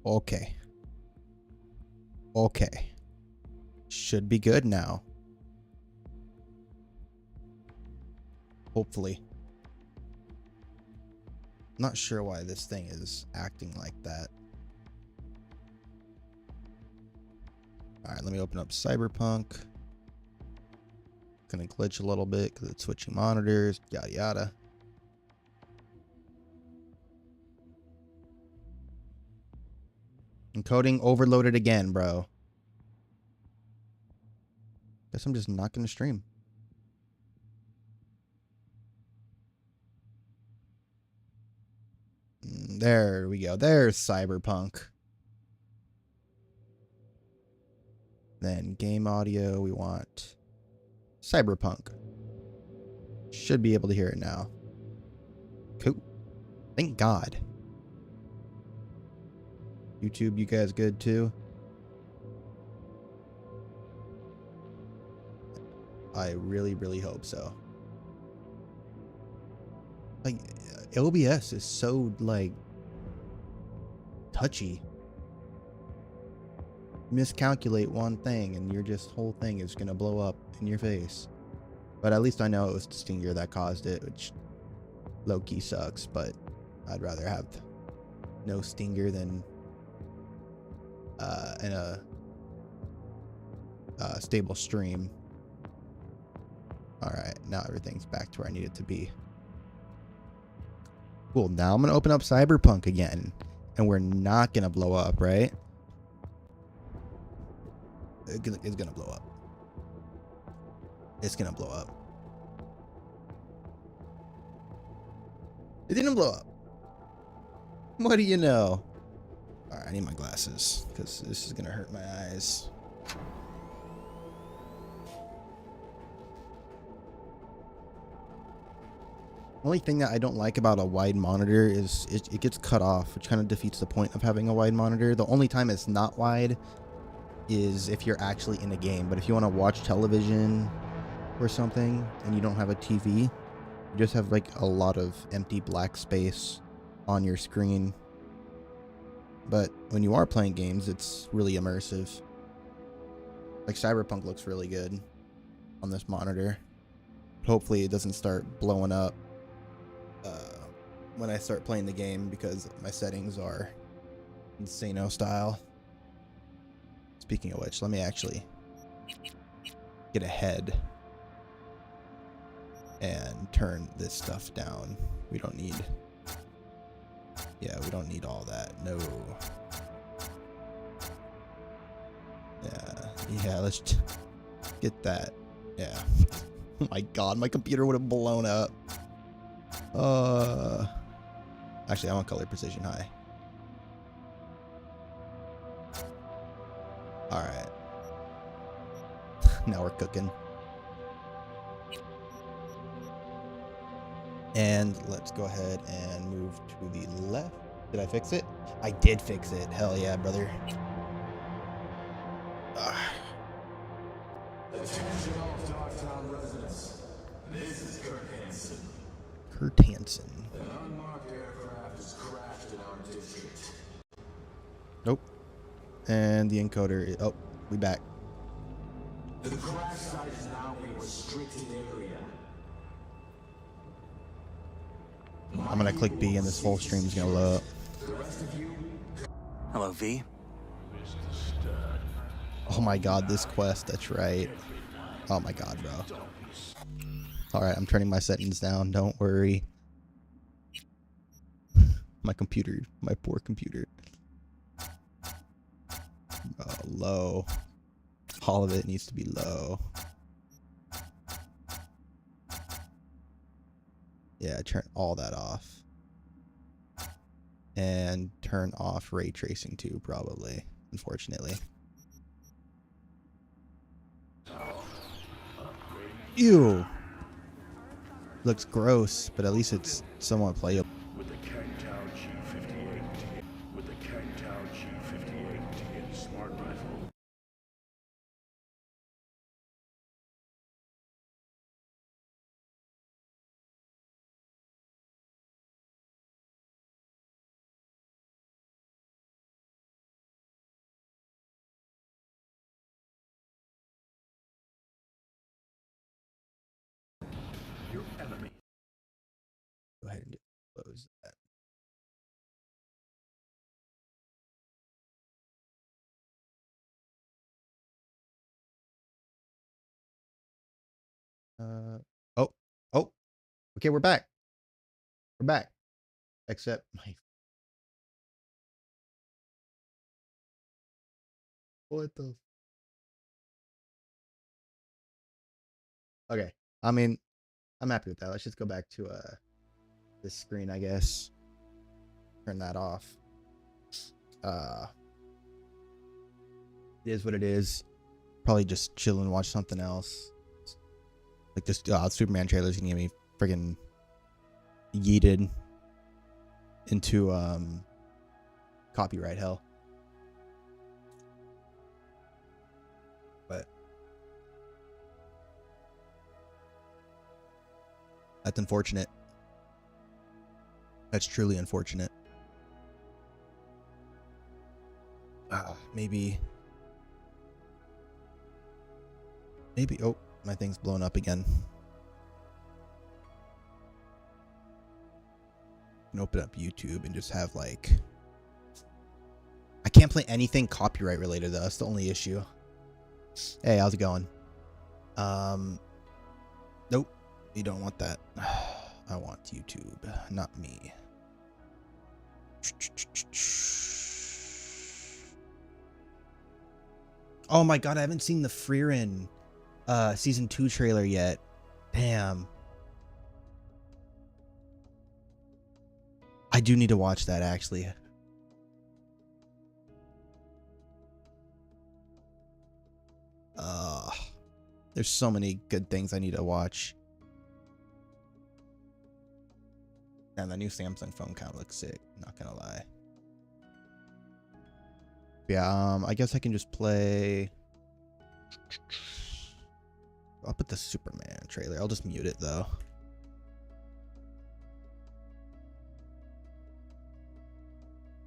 Okay. Okay. Should be good now. Hopefully. Not sure why this thing is acting like that. Alright, let me open up Cyberpunk. Gonna glitch a little bit because it's switching monitors, yada yada. Encoding overloaded again, bro. Guess I'm just not gonna stream. There we go. There's Cyberpunk. Then game audio, we want Cyberpunk. Should be able to hear it now. Cool. Thank God. YouTube, you guys good too? I really, really hope so. Like, OBS is so, like, touchy. Miscalculate one thing and your just whole thing is gonna blow up in your face. But at least I know it was the Stinger that caused it, which low-key sucks, but I'd rather have no Stinger than in a stable stream. Alright, now everything's back to where I need it to be. Cool, now I'm gonna open up Cyberpunk again. And we're not gonna blow up, right? It's gonna blow up. It's gonna blow up. It didn't blow up. What do you know? Alright, I need my glasses because this is gonna hurt my eyes. Only thing that I don't like about a wide monitor is it gets cut off, which kind of defeats the point of having a wide monitor. The only time it's not wide is if you're actually in a game. But if you want to watch television or something and you don't have a TV, you just have like a lot of empty black space on your screen. But when you are playing games, it's really immersive. Like Cyberpunk looks really good on this monitor. Hopefully it doesn't start blowing up when I start playing the game because my settings are insano style. Speaking of which, let me actually get ahead and turn this stuff down. We don't need... Yeah, we don't need all that. No. Yeah, let's get that. Yeah. Oh my god, my computer would have blown up. Actually, I want color precision high. Alright. Now we're cooking. And let's go ahead and move to the left. Did I fix it? I did fix it. Hell yeah, brother. Attention all Darktown residents. This is Kurt Hansen. Kurt Hansen. An unmarked aircraft has crashed in our district. Nope. And the encoder. Oh, we back. The crash site is now a restricted area. I'm gonna click B and this whole stream is gonna load up. The rest of you. Hello, V. Oh my god, this quest, that's right. Oh my god, bro. Alright, I'm turning my settings down, don't worry. My computer, my poor computer. Low. All of it needs to be low. Yeah, turn all that off. And turn off ray tracing too, probably, unfortunately. Ew. Looks gross, but at least it's somewhat playable. was that? Oh, oh, okay, we're back. We're back. Except my what the okay. I mean, I'm happy with that. Let's just go back to this screen, I guess. Turn that off. Uh it is what it is. Probably just chill and watch something else. Like this Superman trailer's gonna get me friggin' yeeted into copyright hell. But that's unfortunate. That's truly unfortunate. Maybe. Oh, my thing's blown up again. I can open up YouTube and just have like. I can't play anything copyright related though. That's the only issue. Hey, how's it going? Nope. You don't want that. I want YouTube, not me. Oh my god, I haven't seen the Freerin season 2 trailer yet. Damn. I do need to watch that actually. There's so many good things I need to watch. And the new Samsung phone kind of looks sick, not gonna lie. Yeah, I guess I can just play. I'll put the Superman trailer. I'll just mute it though.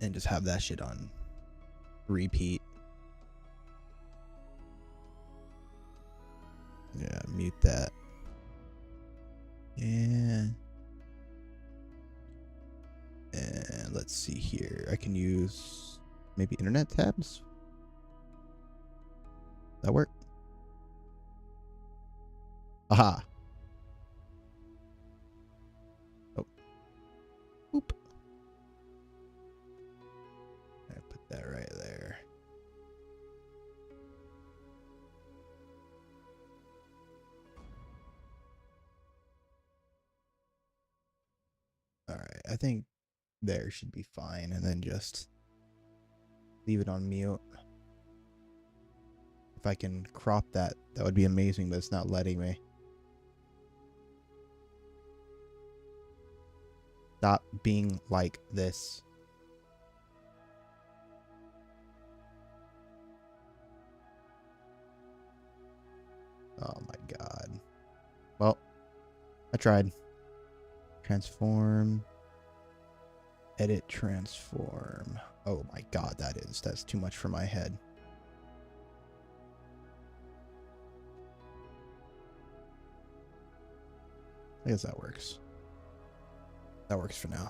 And just have that shit on repeat. Yeah, mute that. Yeah. And let's see here. I can use maybe internet tabs. That work? Aha. Oh. Oop. I put that right there. All right. I think there should be fine, and then just leave it on mute. If I can crop that, that would be amazing, but it's not letting me. Stop being like this. Oh my god. Well, I tried. Transform. Edit, transform. Oh my god, that's too much for my head. I guess that works. That works for now.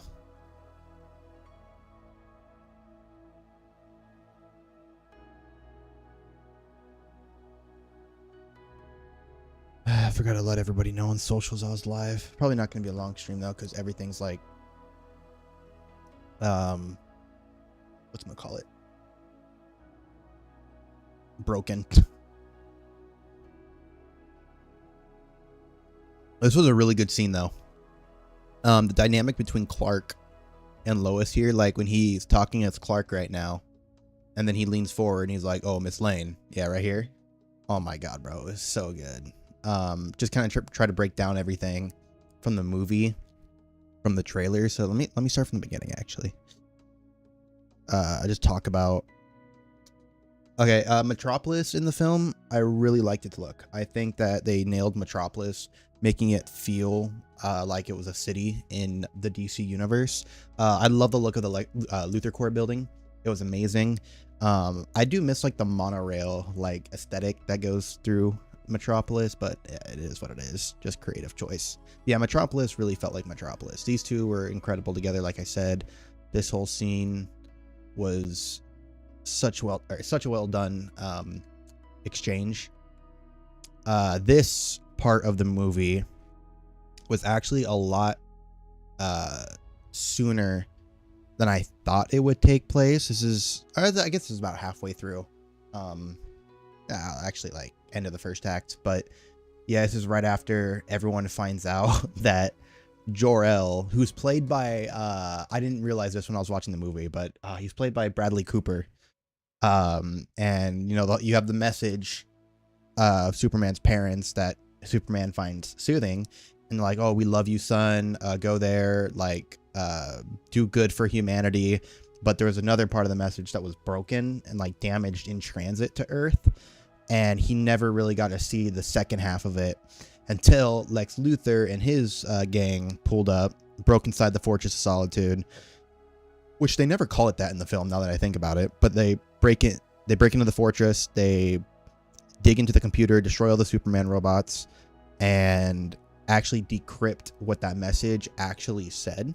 I forgot to let everybody know on socials I was live. Probably not going to be a long stream though, because everything's like whatchamacallit? Broken. This was a really good scene though. The dynamic between Clark and Lois here, like when he's talking as Clark right now, and then he leans forward and he's like, "Oh, Miss Lane, yeah, right here." Oh my god, bro, it's so good. Just kind of try to break down everything from the movie, from the trailer. So let me start from the beginning actually. I just talk about. Okay, Metropolis in the film, I really liked its look. I think that they nailed Metropolis, making it feel like it was a city in the DC universe. I love the look of the Luthor Corps building. It was amazing. I do miss like the monorail like aesthetic that goes through Metropolis, but yeah, it is what it is. Just creative choice. Yeah, Metropolis really felt like Metropolis. These two were incredible together. Like I said, this whole scene was such a well done exchange. This part of the movie was actually a lot sooner than I thought it would take place. This is, I guess this is about halfway through. Actually, like end of the first act. But yeah, this is right after everyone finds out that Jor-El, who's played by I didn't realize this when I was watching the movie, but he's played by Bradley Cooper. And you know, you have the message of Superman's parents that Superman finds soothing, and like, oh, we love you, son, go there, like do good for humanity. But there was another part of the message that was broken and like damaged in transit to Earth, and he never really got to see the second half of it until Lex Luthor and his gang pulled up, broke inside the Fortress of Solitude, which they never call it that in the film, now that I think about it. But they break into the fortress, they dig into the computer, destroy all the Superman robots, and actually decrypt what that message actually said.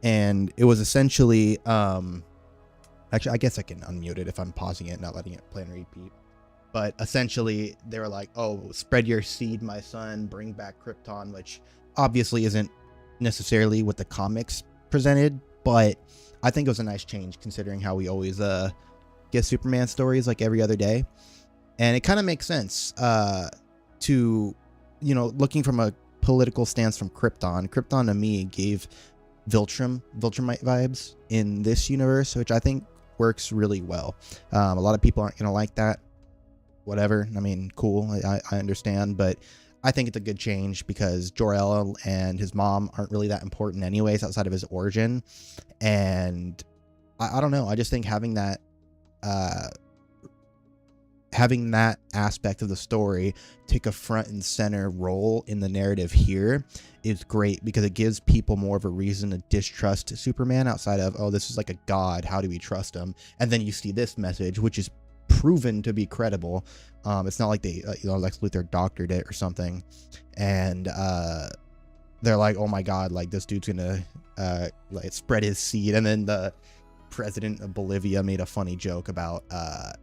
And it was essentially, actually, I guess I can unmute it if I'm pausing it, not letting it play and repeat. But essentially, they were like, oh, spread your seed, my son, bring back Krypton, which obviously isn't necessarily what the comics presented, but I think it was a nice change considering how we always get Superman stories like every other day. And it kind of makes sense to, you know, looking from a political stance from Krypton. Krypton to me gave Viltrumite vibes in this universe, which I think works really well. A lot of people aren't going to like that. Whatever. I mean, cool. I understand, but I think it's a good change because Jor-El and his mom aren't really that important anyways outside of his origin. And I don't know. I just think having that aspect of the story take a front and center role in the narrative here is great, because it gives people more of a reason to distrust Superman outside of, oh, this is like a god, how do we trust him? And then you see this message, which is proven to be credible. It's not like they Lex Luthor doctored it or something, and they're like, oh my god, like this dude's gonna like spread his seed. And then the president of Bolivia made a funny joke about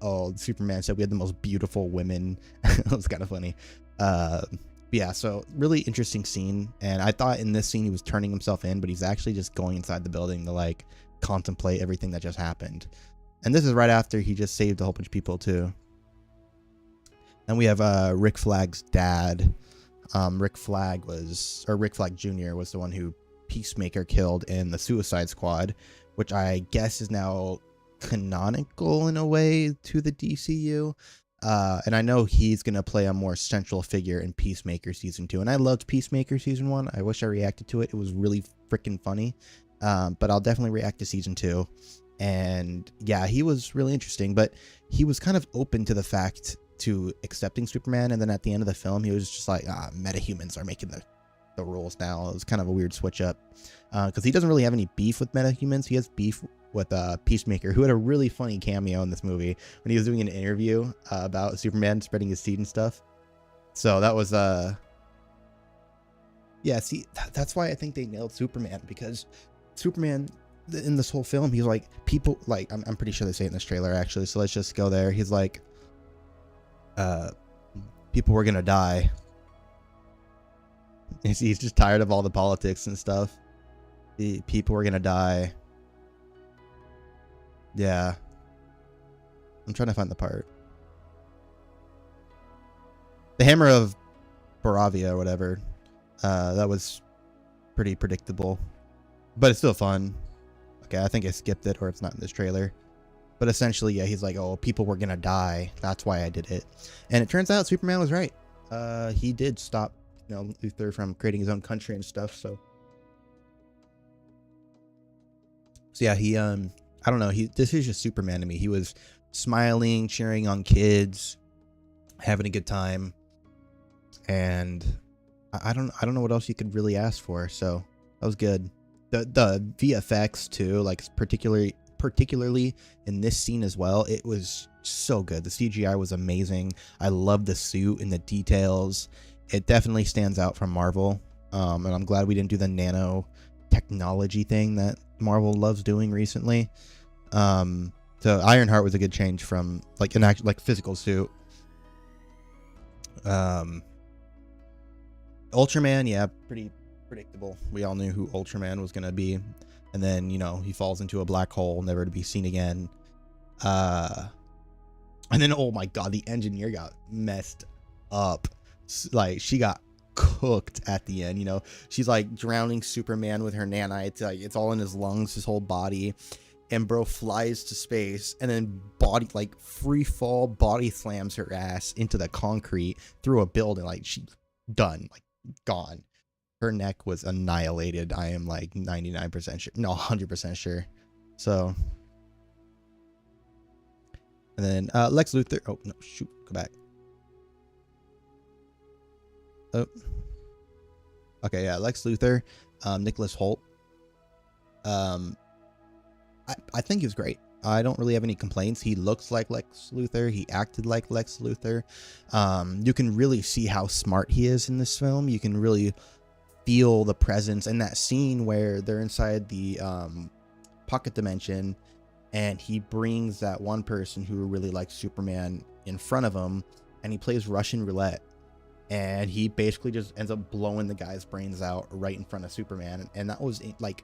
oh, Superman said we had the most beautiful women. It was kind of funny. Yeah, so really interesting scene. And I thought in this scene he was turning himself in, but he's actually just going inside the building to like contemplate everything that just happened. And this is right after he just saved a whole bunch of people too. Then we have Rick Flag's dad. Rick Flag Jr. was the one who Peacemaker killed in the Suicide Squad, which I guess is now canonical in a way to the DCU. And I know he's going to play a more central figure in Peacemaker Season 2. And I loved Peacemaker Season 1. I wish I reacted to it. It was really freaking funny. But I'll definitely react to Season 2. And yeah, he was really interesting, but he was kind of open to the fact to accepting Superman. And then at the end of the film, he was just like, metahumans are making the rules now. It was kind of a weird switch up, because he doesn't really have any beef with metahumans. He has beef with Peacemaker, who had a really funny cameo in this movie when he was doing an interview about Superman spreading his seed and stuff. So that was yeah, see, that's why I think they nailed Superman, because Superman in this whole film, he's like, people like, I'm pretty sure they say it in this trailer actually, so let's just go there. He's like, people were gonna die. He's just tired of all the politics and stuff. People were gonna die. Yeah, I'm trying to find the part. The Hammer of Baravia or whatever. That was pretty predictable, but it's still fun. Okay, I think I skipped it, or it's not in this trailer. But essentially, yeah, he's like, oh, people were gonna die. That's why I did it. And it turns out Superman was right. He did stop, you know, Luthor from creating his own country and stuff. So yeah, he I don't know. This is just Superman to me. He was smiling, cheering on kids, having a good time, and I don't know what else you could really ask for. So that was good. The VFX too, like particularly particularly in this scene as well. It was so good. The CGI was amazing. I love the suit and the details. It definitely stands out from Marvel. And I'm glad we didn't do the nano technology thing that Marvel loves doing recently. So Ironheart was a good change from like an actual like physical suit. Ultraman, yeah, pretty predictable. We all knew who Ultraman was gonna be, and then he falls into a black hole, never to be seen again. And then oh my god, the engineer got messed up. Like she got cooked at the end. She's like drowning Superman with her nanites. Like it's all in his lungs, his whole body. And bro flies to space and then free fall body slams her ass into the concrete through a building. Like she's done, like gone. Her neck was annihilated. I am like 99% sure, no, 100% sure. So, and then Lex Luthor. Oh no, shoot, go back. Oh, okay, yeah, Lex Luthor, Nicholas Hoult. I think he was great. I don't really have any complaints. He looks like Lex Luthor. He acted like Lex Luthor. You can really see how smart he is in this film. You can really feel the presence in that scene where they're inside the pocket dimension, and he brings that one person who really likes Superman in front of him, and he plays Russian roulette, and he basically just ends up blowing the guy's brains out right in front of Superman. And that was like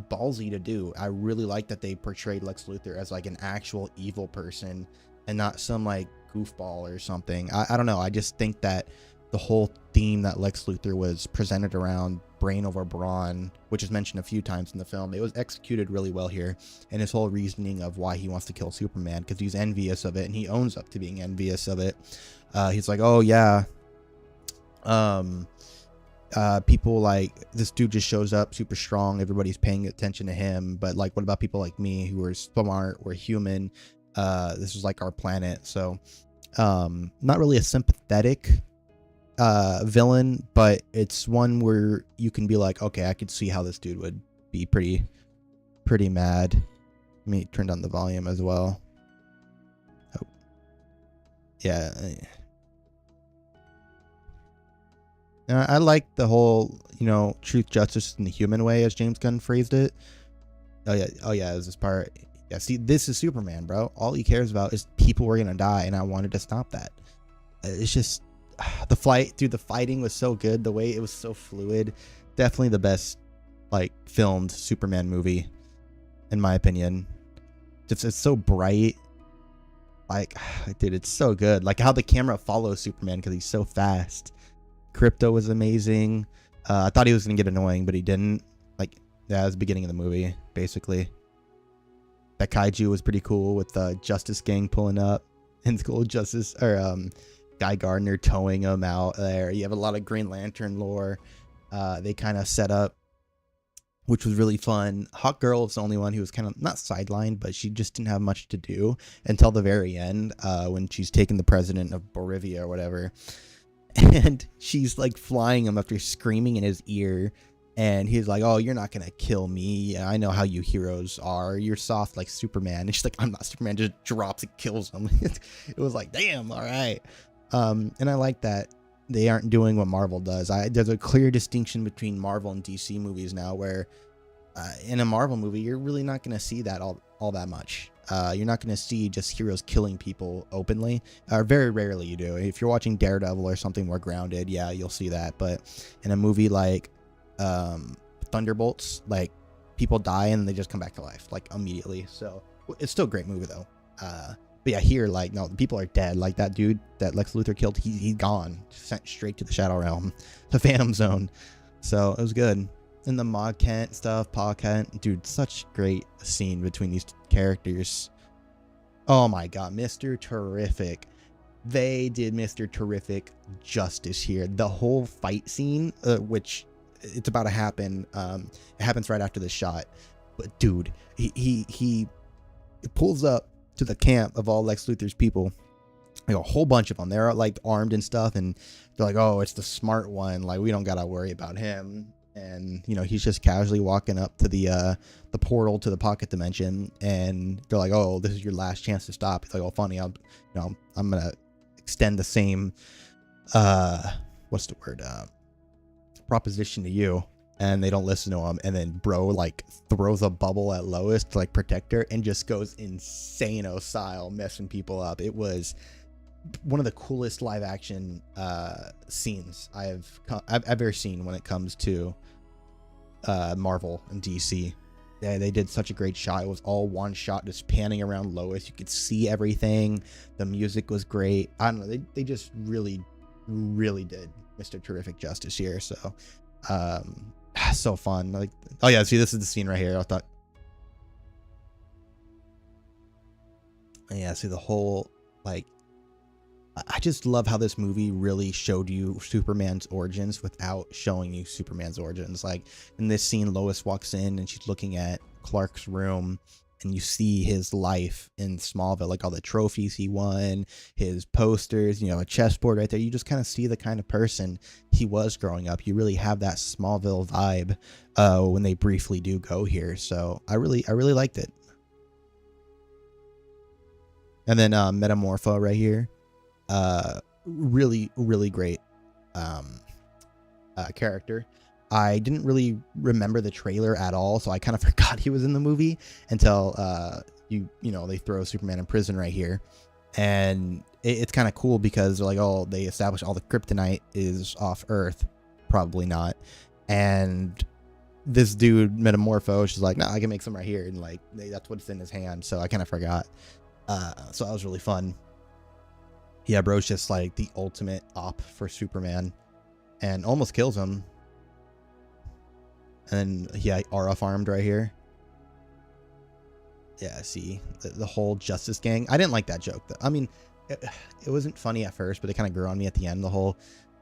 ballsy to do. I really like that they portrayed Lex Luthor as like an actual evil person and not some like goofball or something. I don't know. I just think that the whole theme that Lex Luthor was presented around brain over brawn, which is mentioned a few times in the film, it was executed really well here. And his whole reasoning of why he wants to kill Superman, because he's envious of it, and he owns up to being envious of it. He's like, oh yeah, people like this dude just shows up super strong, everybody's paying attention to him, but like what about people like me who are smart, we're human, this is like our planet. So not really a sympathetic villain, but it's one where you can be like, okay, I could see how this dude would be pretty mad. Let me turn down the volume as well. Oh yeah, I like the whole, truth, justice, and the human way, as James Gunn phrased it. Oh yeah, is this part? Yeah, see, this is Superman, bro. All he cares about is people were gonna die, and I wanted to stop that. It's just the fighting was so good. The way it was so fluid. Definitely the best, like, filmed Superman movie, in my opinion. It's so bright. Like, dude, it's so good. Like how the camera follows Superman because he's so fast. Crypto was amazing. I thought he was gonna get annoying, but he didn't. Like, yeah, it was the beginning of the movie, basically. That kaiju was pretty cool with the Justice Gang pulling up and School Justice, or Guy Gardner towing him out there. You have a lot of Green Lantern lore. They kind of set up, which was really fun. Hawk Girl is the only one who was kind of not sidelined, but she just didn't have much to do until the very end, when she's taking the president of Bolivia or whatever. And she's like flying him after screaming in his ear, and he's like, oh, you're not gonna kill me, I know how you heroes are, you're soft like Superman. And she's like, I'm not Superman. Just drops and kills him. It was like, damn, all right. And I like that they aren't doing what Marvel does. There's a clear distinction between Marvel and DC movies now, where in a Marvel movie you're really not gonna see that all that much. You're not going to see just heroes killing people openly, or very rarely you do. If you're watching Daredevil or something more grounded, yeah, you'll see that. But in a movie like Thunderbolts, like, people die and they just come back to life like immediately. So it's still a great movie though. But yeah, here, like, no, people are dead. Like that dude that Lex Luthor killed, he's gone, sent straight to the Shadow Realm, the Phantom Zone. So it was good. And the Ma Kent stuff, Pa Kent, dude, such great scene between these characters. Oh my god, Mr. Terrific. They did Mr. Terrific justice here. The whole fight scene, which it's about to happen, it happens right after the shot. But dude, he pulls up to the camp of all Lex Luthor's people. Like a whole bunch of them. They're like armed and stuff, and they're like, oh, it's the smart one. Like, we don't gotta worry about him. and he's just casually walking up to the portal to the pocket dimension, and they're like, oh, this is your last chance to stop. He's like, oh, funny, I'm gonna extend the same what's the word, proposition to you. And they don't listen to him, and then bro like throws a bubble at Lois to like protect her and just goes insano style messing people up. It was one of the coolest live action scenes I've ever seen when it comes to Marvel and DC. They did such a great shot. It was all one shot, just panning around Lois. You could see everything. The music was great. I don't know, they just really did Mr. Terrific justice here. So so fun. Like, oh yeah, see, this is the scene right here. I thought, yeah, see the whole, like, I just love how this movie really showed you Superman's origins without showing you Superman's origins. Like in this scene, Lois walks in and she's looking at Clark's room, and you see his life in Smallville, like all the trophies he won, his posters, a chessboard right there. You just kind of see the kind of person he was growing up. You really have that Smallville vibe when they briefly do go here. So I really liked it. And then Metamorpho right here. Really great character. I didn't really remember the trailer at all, so I kind of forgot he was in the movie until they throw Superman in prison right here. And it's kind of cool because they're like, oh, they established all the kryptonite is off Earth. Probably not. And this dude Metamorpho, she's like, no, I can make some right here, and like that's what's in his hand. So I kind of forgot. So that was really fun. Yeah, bro's just like the ultimate op for Superman, and almost kills him. And then he Aura farmed right here. Yeah, see the whole Justice Gang. I didn't like that joke though. I mean, it wasn't funny at first, but it kind of grew on me at the end. The whole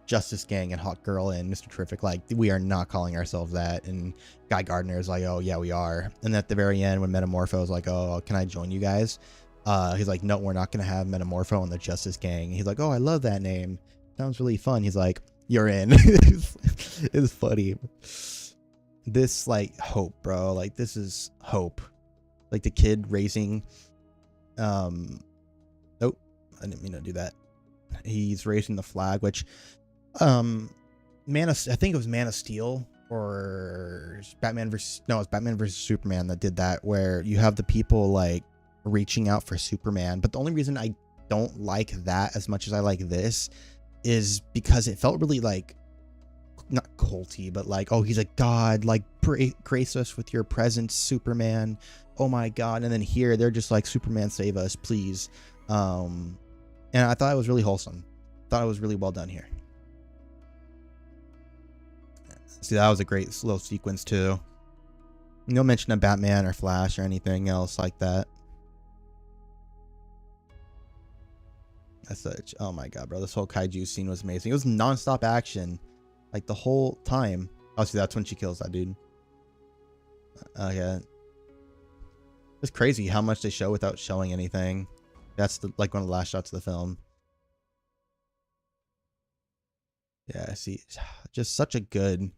Justice Gang and Hawk Girl and Mr. Terrific, like, we are not calling ourselves that. And Guy Gardner is like, oh yeah, we are. And at the very end, when Metamorpho is like, oh, can I join you guys? He's like, no, we're not gonna have Metamorpho and the Justice Gang. He's like, oh, I love that name. Sounds really fun. He's like, you're in. It's funny. This, like, hope, bro. Like, this is hope. Like the kid raising, oh, I didn't mean to do that. He's raising the flag, which, I think it was Man of Steel or it's Batman versus Superman that did that, where you have the people like reaching out for Superman. But the only reason I don't like that as much as I like this is because it felt really like, not culty, but like, oh, he's a god, like, grace us with your presence, Superman. Oh my god. And then here they're just like, Superman, save us, please. And I thought it was really wholesome. Thought it was really well done here. See, that was a great little sequence too. No mention of Batman or Flash or anything else like that. That's such, oh my god, bro, this whole kaiju scene was amazing. It was non-stop action like the whole time. Oh, see, that's when she kills that dude. Okay. It's crazy how much they show without showing anything. That's like one of the last shots of the film. Yeah, see, just such a good,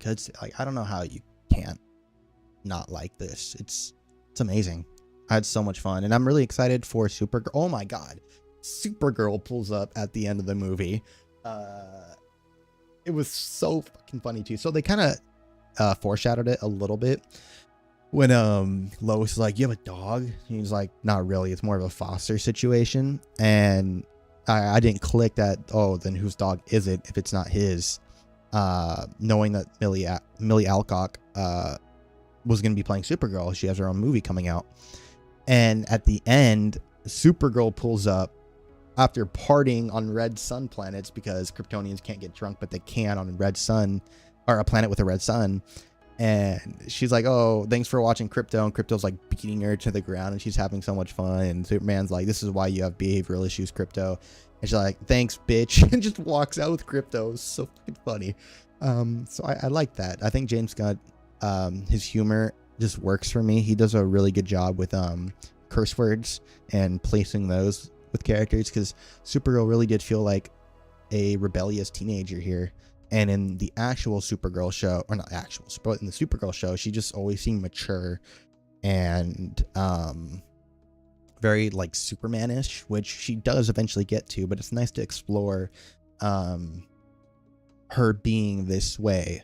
like, I don't know how you can't not like this. It's amazing. I had so much fun, and I'm really excited for Supergirl. Oh my god, Supergirl pulls up at the end of the movie. It was so fucking funny too. So they kind of foreshadowed it a little bit when Lois is like, you have a dog? And he's like, not really, it's more of a foster situation. And I didn't click that, oh, then whose dog is it if it's not his? Knowing that Millie Alcock was going to be playing Supergirl. She has her own movie coming out. And at the end, Supergirl pulls up after partying on red sun planets, because Kryptonians can't get drunk, but they can on a red sun, or a planet with a red sun. And she's like, oh, thanks for watching Krypto. And Krypto's like beating her to the ground, and she's having so much fun. And Superman's like, this is why you have behavioral issues, Krypto. And she's like, thanks, bitch. And just walks out with Krypto. It's so fucking funny. So I like that. I think James Gunn, his humor just works for me. He does a really good job with curse words and placing those with characters, because Supergirl really did feel like a rebellious teenager here. And in the actual Supergirl show, or not actual, but in the Supergirl show, she just always seemed mature and very like Superman-ish, which she does eventually get to, but it's nice to explore her being this way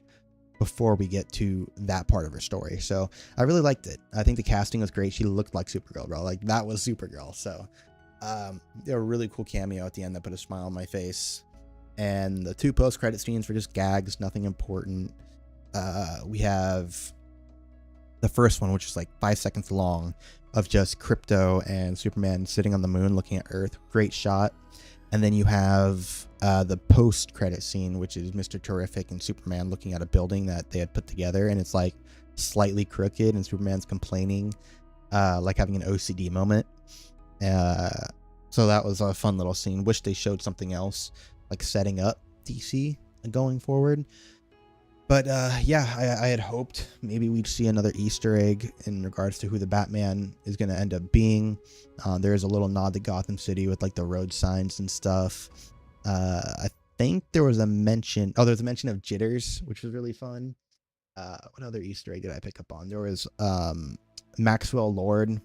before we get to that part of her story. So I really liked it. I think the casting was great. She looked like Supergirl, bro. Like, that was Supergirl. So they were a really cool cameo at the end that put a smile on my face. And the 2 post-credit scenes were just gags, nothing important. We have the first one, which is like 5 seconds long, of just Krypto and Superman sitting on the moon looking at Earth. Great shot. And then you have the post-credit scene, which is Mr. Terrific and Superman looking at a building that they had put together, and it's like slightly crooked, and Superman's complaining, like having an OCD moment. So that was a fun little scene. Wish they showed something else, like setting up DC going forward. But yeah, I had hoped maybe we'd see another Easter egg in regards to who the Batman is going to end up being. There is a little nod to Gotham City with like the road signs and stuff. I think there was a mention. Oh, there's a mention of Jitters, which was really fun. What other Easter egg did I pick up on? There was Maxwell Lord.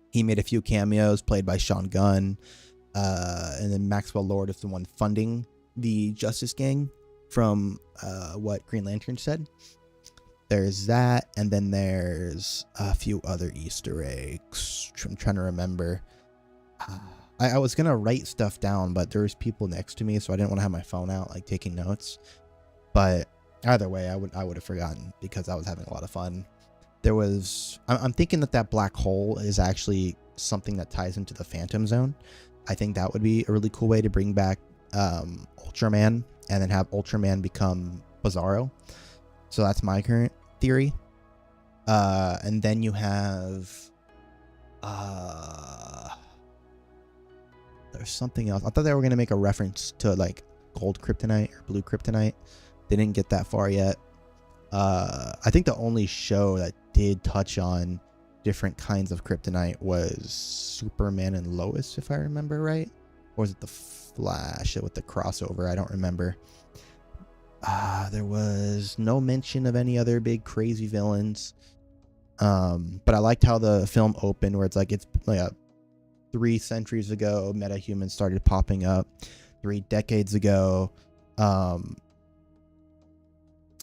He made a few cameos, played by Sean Gunn. And then Maxwell Lord is the one funding the Justice Gang from what Green Lantern said. There's that, and then there's a few other Easter eggs. I'm trying to remember. I was gonna write stuff down, but there was people next to me, so I didn't want to have my phone out like taking notes. But either way, I would have forgotten because I was having a lot of fun. There was, I'm thinking that black hole is actually something that ties into the Phantom Zone. I think that would be a really cool way to bring back Ultraman, and then have Ultraman become Bizarro. So that's my current theory. And then you have there's something else. I thought they were going to make a reference to like gold kryptonite or blue kryptonite. They didn't get that far yet. I think the only show that did touch on different kinds of kryptonite was Superman and Lois, if I remember right. Or was it the Flash with the crossover? I don't remember. There was no mention of any other big crazy villains. But I liked how the film opened, where it's like 3 centuries ago, metahumans started popping up. 3 decades ago, what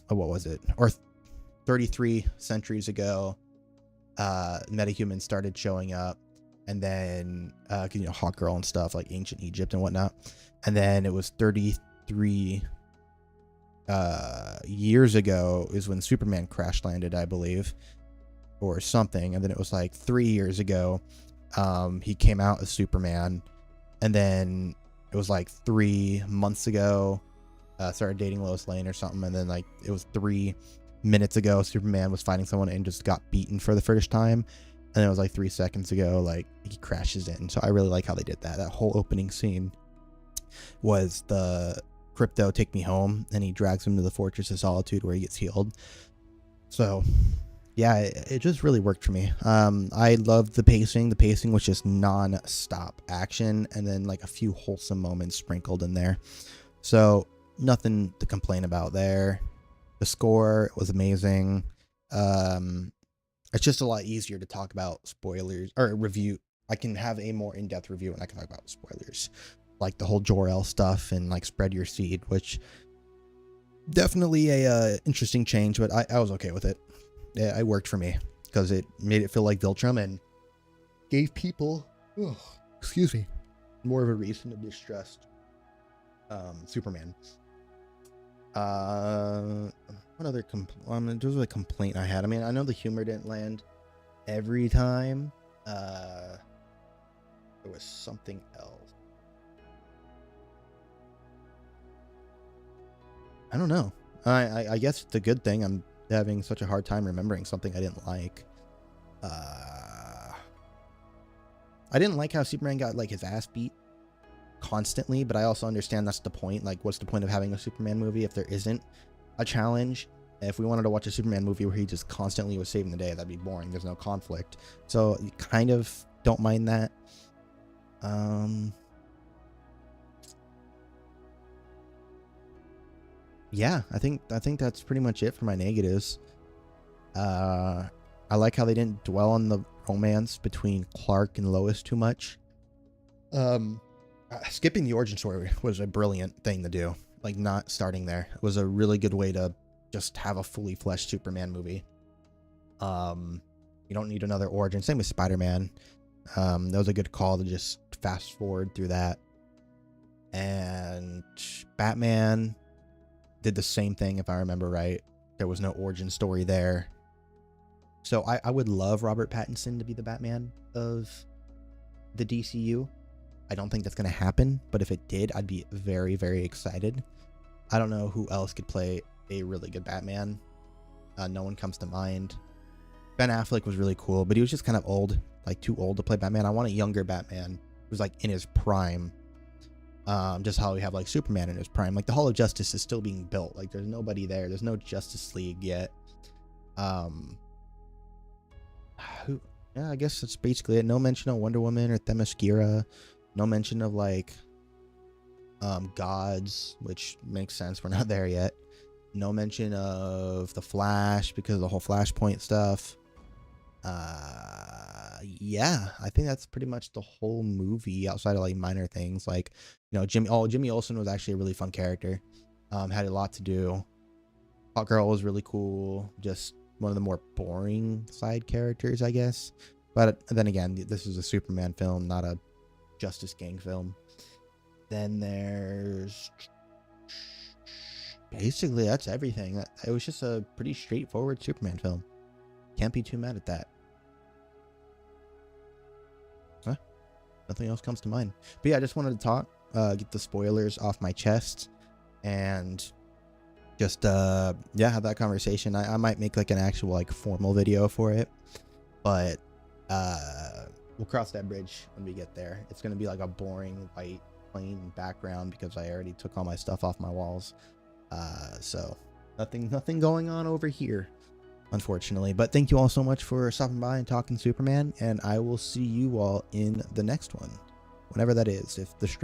was it? Or 33 centuries ago, metahumans started showing up. And then, Hawkgirl and stuff, like ancient Egypt and whatnot. And then it was 33 years ago is when Superman crash landed, I believe, or something. And then it was like 3 years ago, he came out as Superman. And then it was like 3 months ago, started dating Lois Lane or something. And then like it was 3 minutes ago, Superman was fighting someone and just got beaten for the first time. And then it was like 3 seconds ago, like he crashes in. So I really like how they did that. That whole opening scene was the Krypto take me home, and he drags him to the Fortress of Solitude where he gets healed. So yeah, it just really worked for me. I loved the pacing. The pacing was just non-stop action, and then like a few wholesome moments sprinkled in there. So nothing to complain about there. The score was amazing. It's just a lot easier to talk about spoilers or review. I can have a more in-depth review and I can talk about spoilers, like the whole Jor-El stuff and like spread your seed, which definitely a interesting change, but I was okay with it. Yeah, it worked for me because it made it feel like Viltrum and gave people, more of a reason to distrust Superman. What other there was a complaint I had. I mean, I know the humor didn't land every time. There was something else. I don't know. I guess it's a good thing I'm having such a hard time remembering something I didn't like. I didn't like how Superman got like his ass beat constantly, but I also understand that's the point. Like, what's the point of having a Superman movie if there isn't a challenge? If we wanted to watch a Superman movie where he just constantly was saving the day, that'd be boring. There's no conflict. So you kind of don't mind that. yeah, I think that's pretty much it for my negatives. I like how they didn't dwell on the romance between Clark and Lois too much. Skipping the origin story was a brilliant thing to do. Like, not starting there was a really good way to just have a fully fleshed Superman movie. You don't need another origin. Same with Spider-Man. That was a good call to just fast forward through that. And Batman did the same thing, if I remember right. There was no origin story there. So I would love Robert Pattinson to be the Batman of the DCU. I don't think that's going to happen, but if it did, I'd be very, very excited. I don't know who else could play a really good Batman. No one comes to mind. Ben Affleck was really cool, but he was just kind of old, like too old to play Batman. I want a younger Batman who's like in his prime. Just how we have like Superman in his prime. Like the Hall of Justice is still being built. Like there's nobody there. There's no Justice League yet. Yeah, I guess that's basically it. No mention of Wonder Woman or Themyscira. No mention of like gods, which makes sense. We're not there yet. No mention of the Flash because of the whole Flashpoint stuff. Yeah, I think that's pretty much the whole movie outside of like minor things. Like, you know, Jimmy Olsen was actually a really fun character. Had a lot to do. Hot Girl was really cool. Just one of the more boring side characters, I guess. But then again, this is a Superman film, not a Justice Gang film. Then there's basically that's everything. It was just a pretty straightforward Superman film. Can't be too mad at that. Huh? Nothing else comes to mind. But yeah, I just wanted to talk, get the spoilers off my chest, and just yeah, have that conversation. I might make like an actual like formal video for it, but we'll cross that bridge when we get there. It's gonna be like a boring white plain background because I already took all my stuff off my walls. So nothing going on over here, unfortunately. But thank you all so much for stopping by and talking Superman, and I will see you all in the next one, whenever that is, if the stream